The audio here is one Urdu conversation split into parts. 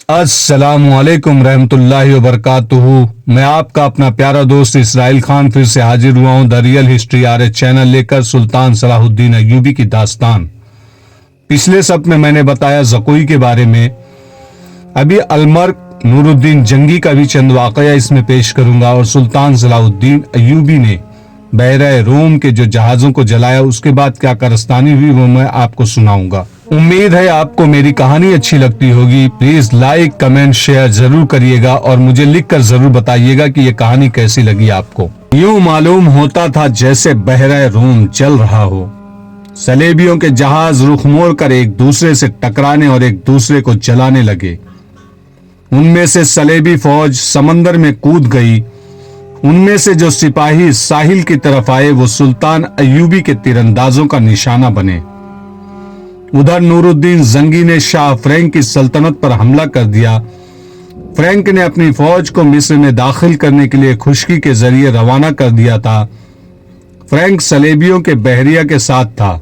السلام علیکم رحمۃ اللہ وبرکاتہ۔ میں آپ کا اپنا پیارا دوست اسرائیل خان پھر سے حاضر ہوا ہوں the real history RS channel لے کر سلطان صلاح الدین ایوبی کی داستان۔ پچھلے سب میں نے بتایا زکوئی کے بارے میں، ابھی الملک نور الدین جنگی کا بھی چند واقعہ اس میں پیش کروں گا، اور سلطان صلاح الدین ایوبی نے بحیرہ روم کے جو جہازوں کو جلایا اس کے بعد کیا کارستانی ہوئی وہ میں آپ کو سناؤں گا۔ امید ہے آپ کو میری کہانی اچھی لگتی ہوگی۔ پلیز لائک کمنٹ شیئر ضرور کریے گا، اور مجھے لکھ کر ضرور بتائیے گا کہ یہ کہانی کیسی لگی آپ کو۔ یوں معلوم ہوتا تھا جیسے بحیرہ روم جل رہا ہو۔ صلیبیوں کے جہاز رخ موڑ کر ایک دوسرے سے ٹکرانے اور ایک دوسرے کو جلانے لگے۔ ان میں سے صلیبی فوج سمندر میں کود گئی۔ ان میں سے جو سپاہی ساحل کی طرف آئے وہ سلطان ایوبی کے تیراندازوں کا نشانہ بنے۔ ادھر نور الدین زنگی نے شاہ فرینک کی سلطنت پر حملہ کر دیا۔ فرینک نے اپنی فوج کو مصر میں داخل کرنے کے لیے خشکی کے ذریعے روانہ کر دیا تھا۔ فرینک صلیبیوں کے بحریہ کے ساتھ تھا۔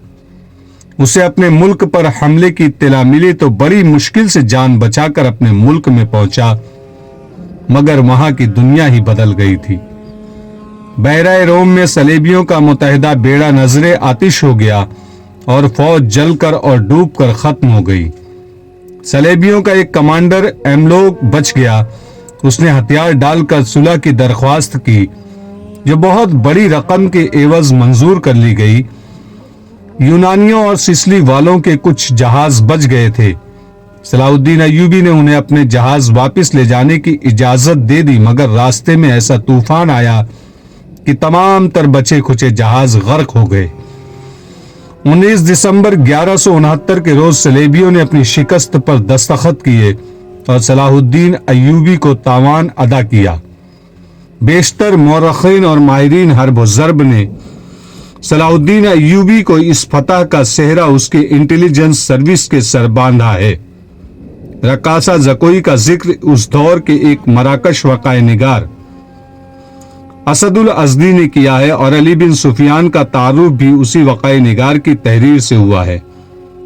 اسے اپنے ملک پر حملے کی اطلاع ملی تو بڑی مشکل سے جان بچا کر اپنے ملک میں پہنچا، مگر وہاں کی دنیا ہی بدل گئی تھی۔ بحیرہ روم میں صلیبیوں کا متحدہ بیڑا نظر آتش ہو گیا اور فوج جل کر اور ڈوب کر ختم ہو گئی۔ صلیبیوں کا ایک کمانڈر ایملوک بچ گیا۔ اس نے ہتھیار ڈال کر صلح کی درخواست کی جو بہت بڑی رقم کے عوض منظور کر لی گئی۔ یونانیوں اور سسلی والوں کے کچھ جہاز بچ گئے تھے۔ صلاح الدین ایوبی نے انہیں اپنے جہاز واپس لے جانے کی اجازت دے دی، مگر راستے میں ایسا طوفان آیا کہ تمام تر بچے کھچے جہاز غرق ہو گئے۔ 19 دسمبر 1169 کے روز صلیبیوں نے اپنی شکست پر دستخط کیے اور صلاح الدین ایوبی کو تاوان ادا کیا۔ بیشتر مورخین اور ماہرین حرب و ضرب نے صلاح الدین ایوبی کو اس فتح کا سہرا اس کے انٹیلیجنس سروس کے سر باندھا ہے۔ رقاصہ زکوئی کا ذکر اس دور کے ایک مراکش وقائع نگار اسد الازدی نے کیا ہے، اور علی بن سفیان کا تعارف بھی اسی وقائع نگار کی تحریر سے ہوا ہے۔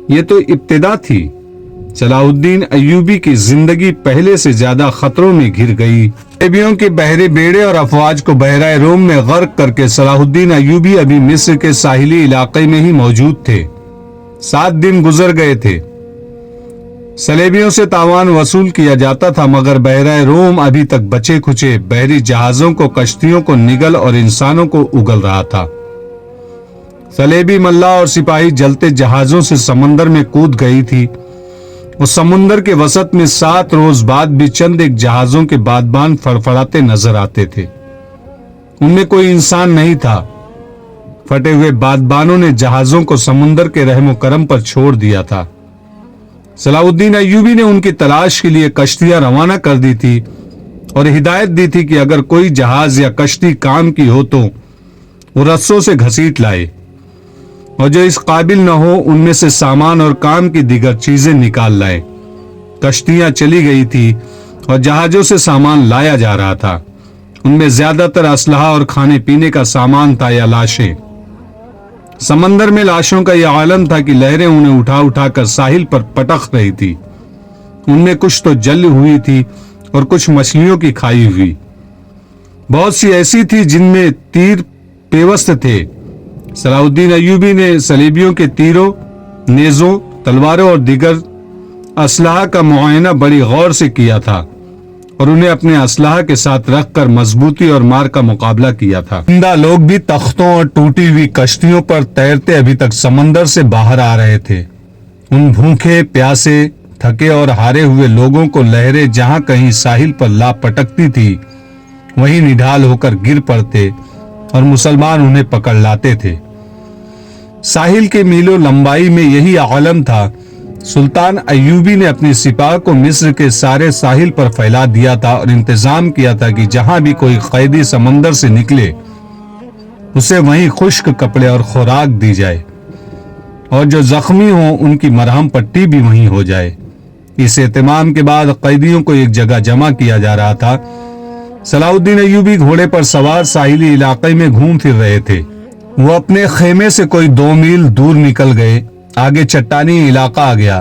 یہ تو ابتدا تھی۔ صلاح الدین ایوبی کی زندگی پہلے سے زیادہ خطروں میں گھر گئی۔ صلیبیوں کے بحری بیڑے اور افواج کو بحیرہ روم میں غرق کر کے صلاح الدین ایوبی ابھی مصر کے ساحلی علاقے میں ہی موجود تھے۔ 7 دن گزر گئے تھے۔ صلیبیوں سے تاوان وصول کیا جاتا تھا، مگر بحیرہ روم ابھی تک بچے کھچے بحری جہازوں کو، کشتیوں کو نگل اور انسانوں کو اگل رہا تھا۔ صلیبی ملاح اور سپاہی جلتے جہازوں سے سمندر میں کود گئی تھی۔ وہ سمندر کے وسط میں 7 روز بعد بھی چند ایک جہازوں کے بادبان فڑفڑاتے نظر آتے تھے۔ ان میں کوئی انسان نہیں تھا۔ پھٹے ہوئے بادبانوں نے جہازوں کو سمندر کے رحم و کرم پر چھوڑ دیا تھا۔ صلاح الدین ایوبی نے ان کی تلاش کے لیے کشتیاں روانہ کر دی تھی اور ہدایت دی تھی کہ اگر کوئی جہاز یا کشتی کام کی ہو تو وہ رسوں سے گھسیٹ لائے، اور جو اس قابل نہ ہو ان میں سے سامان اور کام کی دیگر چیزیں نکال لائے۔ کشتیاں چلی گئی تھی اور جہازوں سے سامان لایا جا رہا تھا۔ ان میں زیادہ تر اسلحہ اور کھانے پینے کا سامان تھا یا لاشیں۔ سمندر میں لاشوں کا یہ عالم تھا کہ لہریں انہیں اٹھا اٹھا کر ساحل پر پٹک رہی تھی۔ ان میں کچھ تو جل ہوئی تھی اور کچھ مچھلیوں کی کھائی ہوئی۔ بہت سی ایسی تھی جن میں تیر پیوست تھے۔ صلاح الدین ایوبی نے صلیبیوں کے تیروں، نیزوں، تلواروں اور دیگر اسلحہ کا معائنہ بڑی غور سے کیا تھا، اور انہیں اپنے اسلحہ کے ساتھ رکھ کر مضبوطی اور مار کا مقابلہ کیا تھا۔ زندہ لوگ بھی تختوں اور ٹوٹی ہوئی کشتیوں پر تیرتے ابھی تک سمندر سے باہر آ رہے تھے۔ ان بھوکے، پیاسے، تھکے اور ہارے ہوئے لوگوں کو لہریں جہاں کہیں ساحل پر لا پٹکتی تھی وہیں نڈھال ہو کر گر پڑتے اور مسلمان انہیں پکڑ لاتے تھے۔ ساحل کے میلوں لمبائی میں یہی عالم تھا۔ سلطان ایوبی نے اپنی سپاہ کو مصر کے سارے ساحل پر پھیلا دیا تھا اور انتظام کیا تھا کہ جہاں بھی کوئی قیدی سمندر سے نکلے اسے وہیں خشک کپڑے اور خوراک دی جائے، اور جو زخمی ہوں ان کی مرہم پٹی بھی وہیں ہو جائے۔ اس اہتمام کے بعد قیدیوں کو ایک جگہ جمع کیا جا رہا تھا۔ صلاح الدین ایوبی گھوڑے پر سوار ساحلی علاقے میں گھوم پھر رہے تھے۔ وہ اپنے خیمے سے کوئی 2 میل دور نکل گئے۔ آگے چٹانی علاقہ آ گیا۔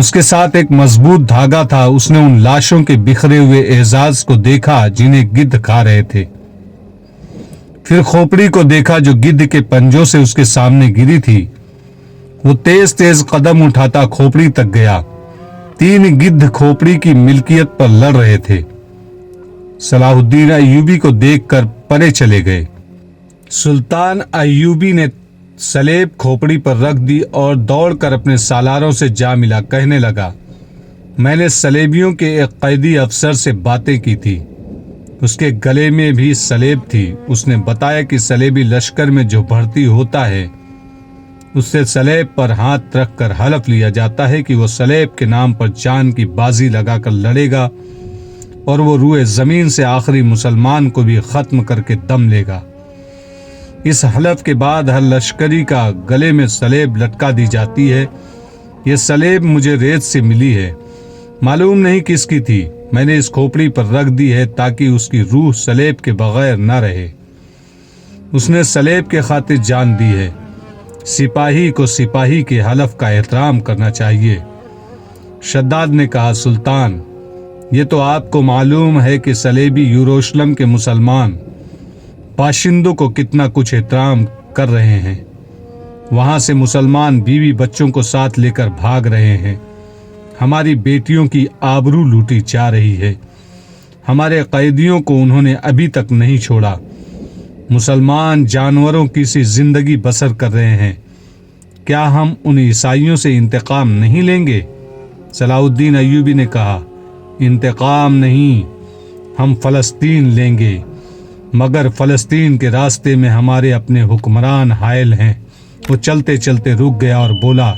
اس کے ساتھ ایک مضبوط دھاگا تھا۔ اس نے ان لاشوں کے بکھرے ہوئے اعزاز کو دیکھا جنہیں گدھ کھا رہے تھے، پھر کھوپڑی کو دیکھا جو گدھ کے پنجوں سے اس کے سامنے گری تھی۔ وہ تیز تیز قدم اٹھاتا کھوپڑی تک گیا۔ 3 گدھ کھوپڑی کی ملکیت پر لڑ رہے تھے۔ صلاح الدین ایوبی کو دیکھ کر پرے چلے گئے۔ سلطان ایوبی نے سلیب کھوپڑی پر رکھ دی اور دوڑ کر اپنے سالاروں سے جا ملا۔ کہنے لگا، میں نے سلیبیوں کے ایک قیدی افسر سے باتیں کی تھی، اس کے گلے میں بھی سلیب تھی۔ اس نے بتایا کہ سلیبی لشکر میں جو بھرتی ہوتا ہے اس سے سلیب پر ہاتھ رکھ کر حلف لیا جاتا ہے کہ وہ سلیب کے نام پر جان کی بازی لگا کر لڑے گا اور وہ روئے زمین سے آخری مسلمان کو بھی ختم کر کے دم لے گا۔ اس حلف کے بعد ہر لشکری کا گلے میں سلیب لٹکا دی جاتی ہے۔ یہ سلیب مجھے ریت سے ملی ہے، معلوم نہیں کس کی تھی، میں نے اس کھوپڑی پر رکھ دی ہے تاکہ اس کی روح سلیب کے بغیر نہ رہے۔ اس نے سلیب کے خاطر جان دی ہے۔ سپاہی کو سپاہی کے حلف کا احترام کرنا چاہیے۔ شداد نے کہا، سلطان، یہ تو آپ کو معلوم ہے کہ سلیبی یروشلم کے مسلمان باشندوں کو کتنا کچھ احترام کر رہے ہیں۔ وہاں سے مسلمان بیوی بچوں کو ساتھ لے کر بھاگ رہے ہیں۔ ہماری بیٹیوں کی آبرو لوٹی جا رہی ہے۔ ہمارے قیدیوں کو انہوں نے ابھی تک نہیں چھوڑا۔ مسلمان جانوروں کی سی زندگی بسر کر رہے ہیں۔ کیا ہم ان عیسائیوں سے انتقام نہیں لیں گے؟ صلاح الدین ایوبی نے کہا، انتقام نہیں، ہم فلسطین لیں گے، مگر فلسطین کے راستے میں ہمارے اپنے حکمران حائل ہیں۔ وہ چلتے چلتے رک گیا اور بولا،